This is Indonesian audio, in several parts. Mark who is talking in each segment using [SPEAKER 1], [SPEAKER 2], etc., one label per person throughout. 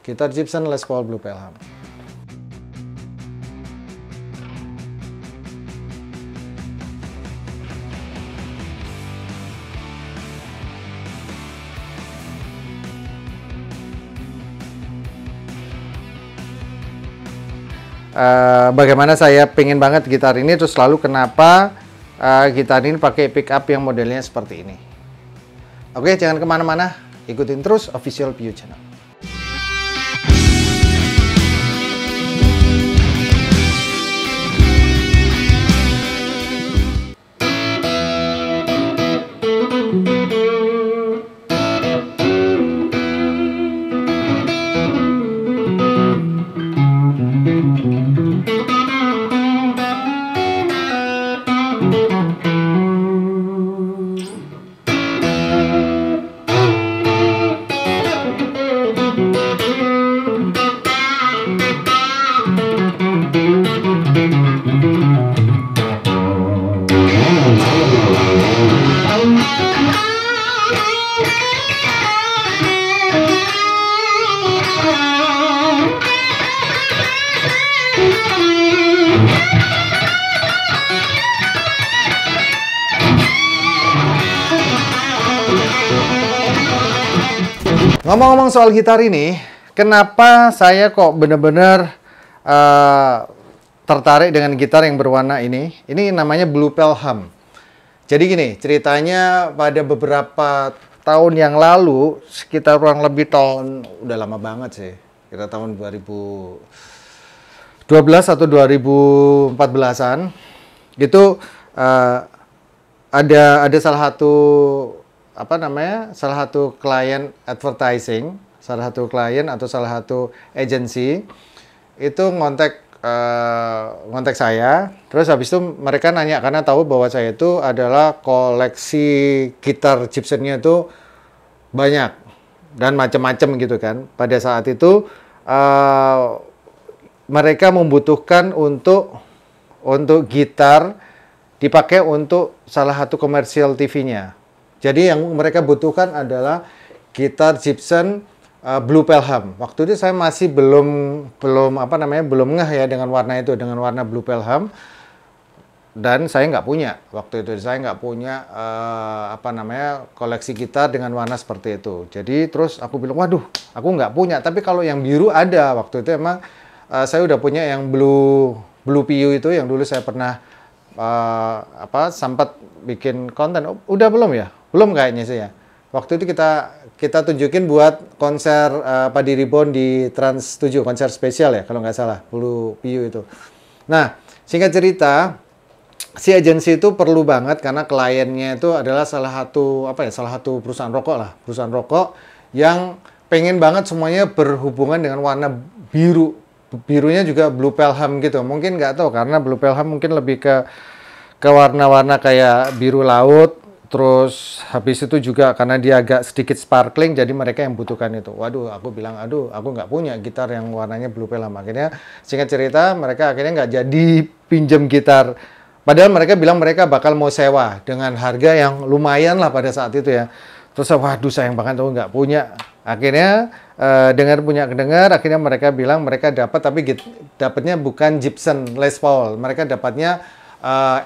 [SPEAKER 1] gitar Gibson Les Paul Blue Pelham. Bagaimana saya pengen banget gitar ini, terus lalu kenapa gitar ini pakai pickup yang modelnya seperti ini. Oke, jangan kemana-mana, ikutin terus Official PU Channel. Ngomong-ngomong soal gitar ini, kenapa saya kok bener-bener tertarik dengan gitar yang berwarna ini? Ini namanya Blue Pelham. Jadi gini, ceritanya pada beberapa tahun yang lalu, sekitar kurang lebih tahun, udah lama banget sih, kita tahun 2012 atau 2014-an, gitu ada salah satu salah satu klien advertising, salah satu klien atau salah satu agensi itu ngontek saya, terus habis itu mereka nanya karena tahu bahwa saya itu adalah koleksi gitar Gibson-nya itu banyak dan macam-macam gitu kan. Pada saat itu mereka membutuhkan untuk gitar dipakai untuk salah satu komersial TV-nya. Jadi yang mereka butuhkan adalah gitar Gibson Blue Pelham. Waktu itu saya masih belum ngeh ya dengan warna itu, dengan warna Blue Pelham. Dan saya nggak punya waktu itu, saya nggak punya koleksi gitar dengan warna seperti itu. Jadi terus aku bilang, waduh, aku nggak punya. Tapi kalau yang biru ada. Waktu itu emang saya udah punya yang Blue PU itu, yang dulu saya pernah sempat bikin konten. Udah belum ya? Belum kayaknya sih ya. Waktu itu kita tunjukin buat konser Padi Reborn di Trans 7, konser spesial ya kalau nggak salah, Blue PU itu. Nah, singkat cerita, si agensi itu perlu banget karena kliennya itu adalah salah satu perusahaan rokok lah, perusahaan rokok yang pengen banget semuanya berhubungan dengan warna biru. Birunya juga Blue Pelham gitu. Mungkin nggak tahu karena Blue Pelham mungkin lebih ke warna-warna kayak biru laut. Terus habis itu juga karena dia agak sedikit sparkling, jadi mereka yang butuhkan itu. Waduh, aku bilang, aduh, aku nggak punya gitar yang warnanya Blue Pelham. Akhirnya, singkat cerita, mereka akhirnya nggak jadi pinjam gitar. Padahal mereka bilang mereka bakal mau sewa dengan harga yang lumayan lah pada saat itu ya. Terus, waduh, sayang banget aku nggak punya. Akhirnya, akhirnya mereka bilang mereka dapat, tapi dapatnya bukan Gibson Les Paul. Mereka dapatnya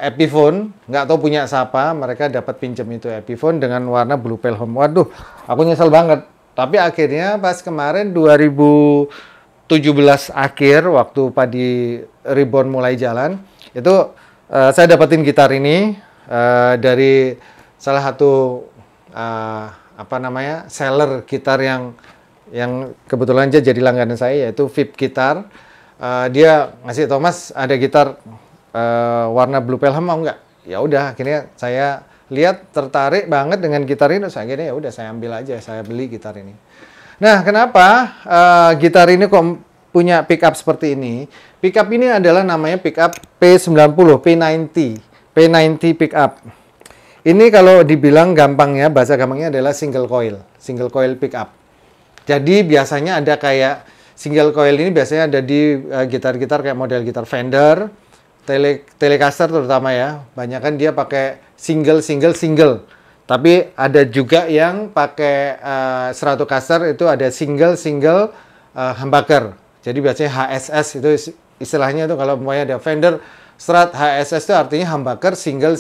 [SPEAKER 1] Epiphone, nggak tahu punya siapa, mereka dapat pinjam itu Epiphone dengan warna Blue Pelham. Waduh, aku nyesel banget. Tapi akhirnya pas kemarin 2017 akhir, waktu Padi Reborn mulai jalan, itu saya dapetin gitar ini dari salah satu seller gitar yang kebetulan aja jadi langganan saya, yaitu VIP Gitar. Dia ngasih, Thomas ada gitar warna Blue Pelham mau nggak? Ya udah, akhirnya saya lihat tertarik banget dengan gitar ini, terus akhirnya ya udah saya ambil aja, saya beli gitar ini. Nah, kenapa gitar ini kok punya pickup seperti ini? Pickup ini adalah namanya pickup P90, P90 pickup. Ini kalau dibilang gampangnya, bahasa gampangnya adalah single coil pickup. Jadi biasanya ada kayak single coil ini biasanya ada di gitar-gitar kayak model gitar Fender, Telecaster terutama ya, banyak kan dia pakai single. Tapi ada juga yang pakai Stratocaster itu ada single humbucker. Jadi biasanya HSS itu istilahnya itu kalau umpamanya ada Fender Strat HSS itu artinya humbucker single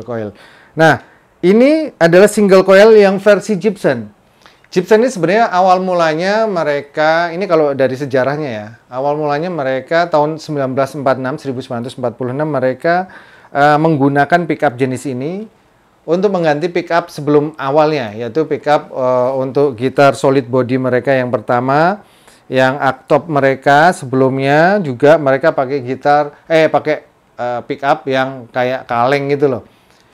[SPEAKER 1] coil. Nah, ini adalah single coil yang versi Gibson. Gibson ini sebenarnya awal mulanya mereka, ini kalau dari sejarahnya ya, awal mulanya mereka tahun 1946 mereka menggunakan pickup jenis ini untuk mengganti pickup sebelum awalnya, yaitu pickup untuk gitar solid body mereka yang pertama, yang aktop mereka sebelumnya juga mereka pakai pickup yang kayak kaleng gitu loh.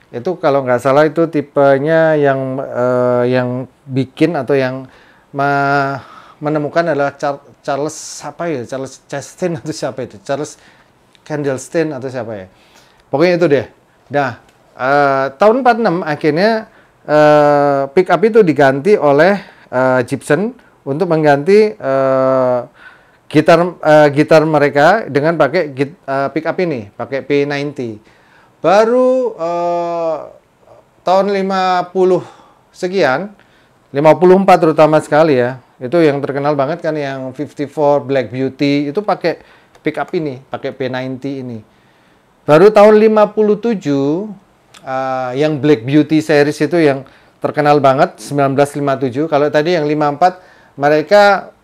[SPEAKER 1] Itu kalau nggak salah itu tipenya yang bikin atau yang menemukan adalah Charles Chastain atau siapa itu? Charles Candlesteen atau siapa ya? Pokoknya itu deh. Nah, tahun 46 akhirnya pickup itu diganti oleh Gibson untuk mengganti gitar mereka dengan pakai pickup ini, pakai P90. Baru tahun 50 sekian, 54 terutama sekali ya, itu yang terkenal banget kan yang 54 Black Beauty itu pakai pickup ini, pakai P90 ini. Baru tahun 57 yang Black Beauty series itu yang terkenal banget 1957. Kalau tadi yang 54 mereka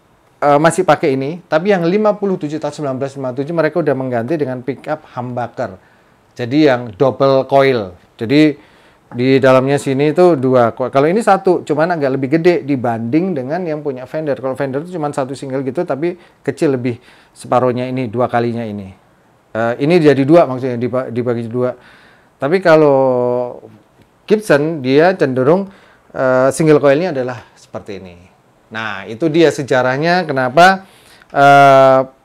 [SPEAKER 1] masih pakai ini, tapi yang 57 tahun 1957 mereka udah mengganti dengan pickup humbucker. Jadi yang double coil. Jadi di dalamnya sini itu dua. Kalau ini satu, cuman agak lebih gede dibanding dengan yang punya Fender. Kalau Fender itu cuma satu single gitu, tapi kecil lebih separuhnya ini, dua kalinya ini. Ini jadi dua maksudnya, dibagi dua. Tapi kalau Gibson dia cenderung single coilnya adalah seperti ini. Nah itu dia sejarahnya kenapa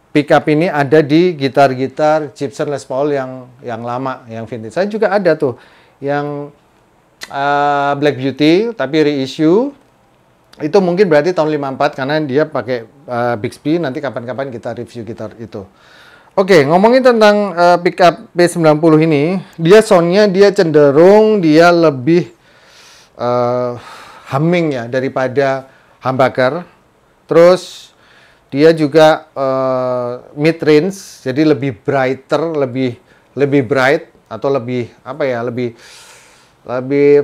[SPEAKER 1] pickup ini ada di gitar-gitar Gibson Les Paul yang lama, yang vintage. Saya juga ada tuh yang Black Beauty tapi reissue. Itu mungkin berarti tahun 54 karena dia pakai Bixby. Nanti kapan-kapan kita review gitar itu. Oke, ngomongin tentang pickup P90 ini, dia soundnya dia cenderung dia lebih humming ya daripada humbucker. Terus dia juga mid range, jadi lebih brighter, lebih bright atau lebih apa ya, lebih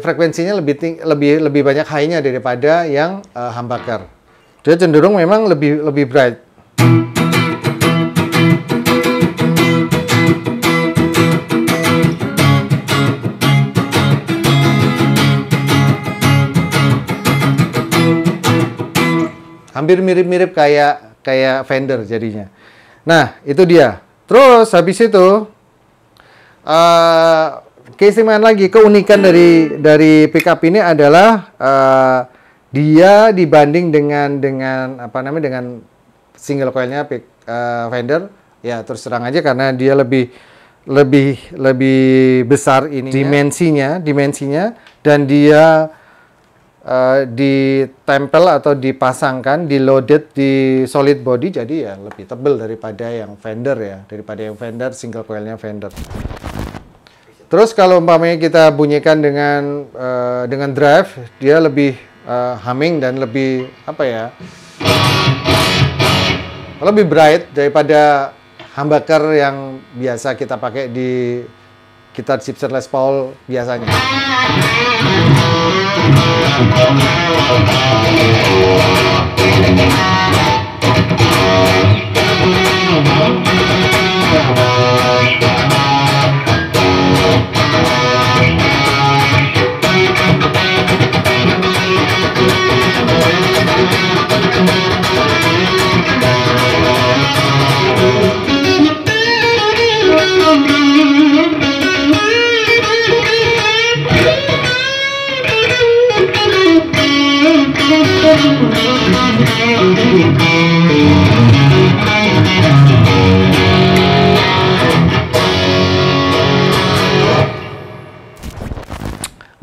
[SPEAKER 1] frekuensinya lebih banyak high-nya daripada yang humbucker. Dia cenderung memang lebih bright. Hampir mirip-mirip kayak Fender jadinya. Nah, itu dia. Terus habis itu keistimewaan lagi, keunikan dari pickup ini adalah dia dibanding dengan apa namanya, dengan single coilnya Fender, ya terus terang aja karena dia lebih besar ini dimensinya dan dia ditempel atau dipasangkan, di loaded di solid body, jadi ya lebih tebal daripada yang Fender ya, daripada yang Fender single coilnya Fender. Terus kalau umpamanya kita bunyikan dengan drive, dia lebih humming dan lebih apa ya, lebih bright daripada humbucker yang biasa kita pakai di gitar Gibson Les Paul biasanya.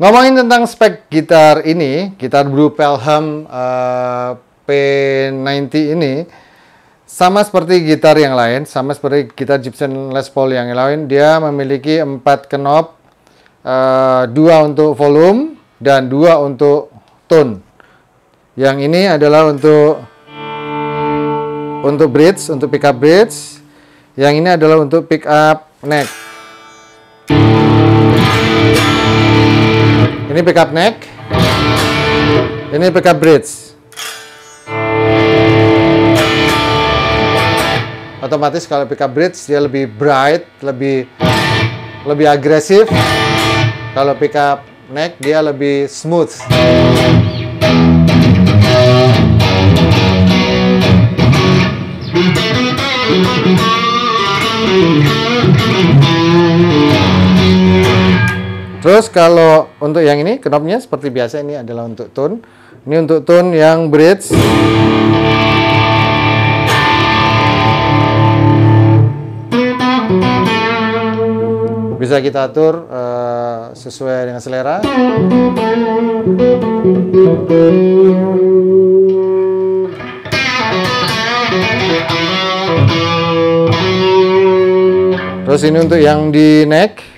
[SPEAKER 1] Ngomongin tentang spek gitar ini, gitar Blue Pelham P90 ini, sama seperti gitar yang lain, sama seperti gitar Gibson Les Paul yang lain, dia memiliki 4 knob, 2 untuk volume dan 2 untuk tone. Yang ini adalah untuk untuk bridge, untuk pickup bridge. Yang ini adalah untuk pickup neck. Ini pickup neck. Ini pickup bridge. Otomatis kalau pickup bridge dia lebih bright, lebih agresif. Kalau pickup neck dia lebih smooth. Terus kalau untuk yang ini knobnya seperti biasa, ini adalah untuk tone. Ini untuk tone yang bridge. Bisa kita atur sesuai dengan selera. Terus ini untuk yang di neck.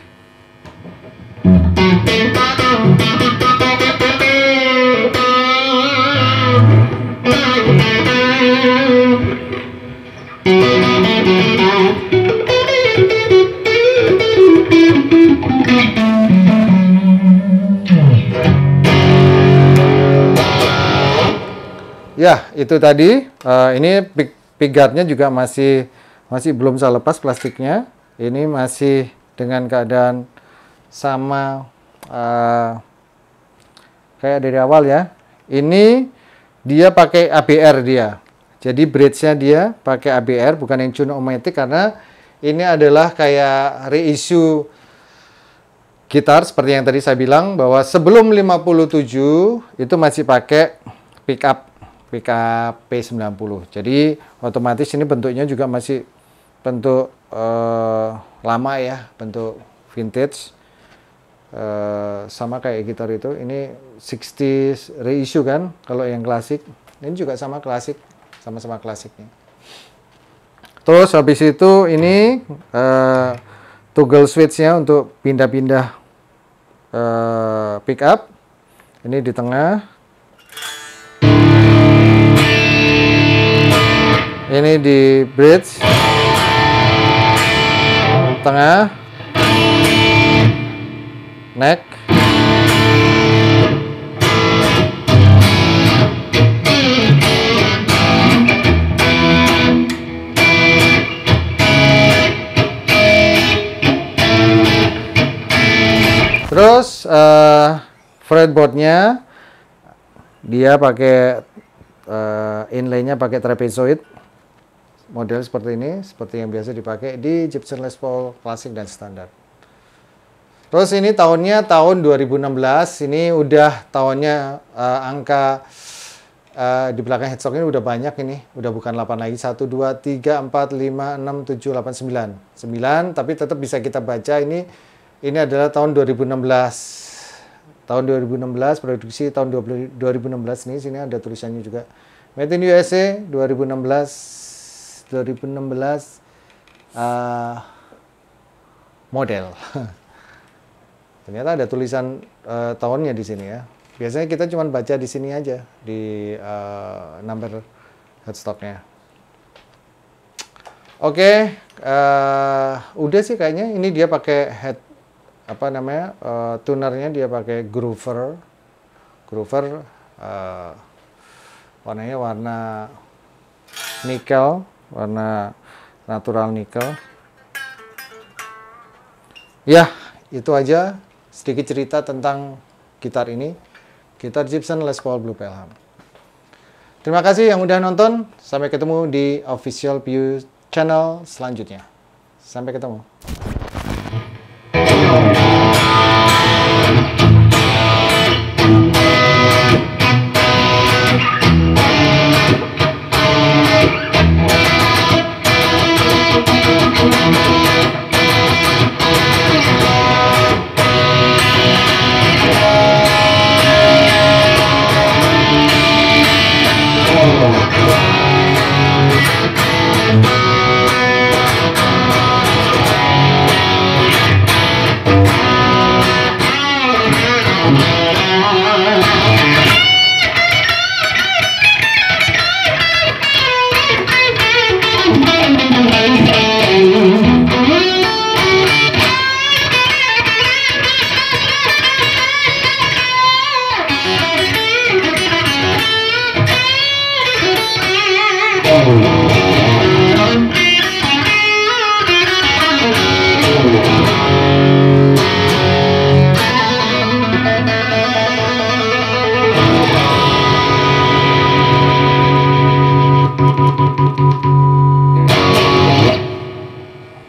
[SPEAKER 1] Ya, itu tadi. Ini pick guardnya juga masih belum saya lepas plastiknya. Ini masih dengan keadaan sama kayak dari awal ya. Ini dia pakai ABR dia. Jadi bridge-nya dia pakai ABR, bukan yang tune-o-matic, karena ini adalah kayak reissue gitar seperti yang tadi saya bilang, bahwa sebelum 57 itu masih pakai pickup P90. Jadi otomatis ini bentuknya juga masih bentuk lama ya, bentuk vintage, sama kayak gitar itu. Ini 60s reissue kan, kalau yang klasik. Ini juga sama klasik, sama-sama klasiknya. Terus habis itu ini toggle switch-nya untuk pindah-pindah pickup. Ini di tengah. Ini di bridge, tengah, neck, terus fretboardnya dia pakai inlay-nya pakai trapezoid. Model seperti ini, seperti yang biasa dipakai di Gibson Les Paul klasik dan standar. Terus ini tahunnya tahun 2016. Ini udah tahunnya angka di belakang headstock ini udah banyak ini. Udah bukan 8 lagi. 1, 2, 3, 4, 5, 6, 7, 8, 9. 9, tapi tetap bisa kita baca ini adalah tahun 2016. Tahun 2016, produksi tahun 2016 nih. Sini ada tulisannya juga. Made in USA 2016 model. Ternyata ada tulisan tahunnya di sini ya. Biasanya kita cuma baca di sini aja, di number headstocknya. Oke, udah sih kayaknya. Ini dia pakai head tunernya dia pakai Groover. Warnanya warna nikel. Warna natural nikel. Ya, itu aja sedikit cerita tentang gitar ini. Gitar Gibson Les Paul Blue Pelham. Terima kasih yang udah nonton. Sampai ketemu di official PU channel selanjutnya. Sampai ketemu.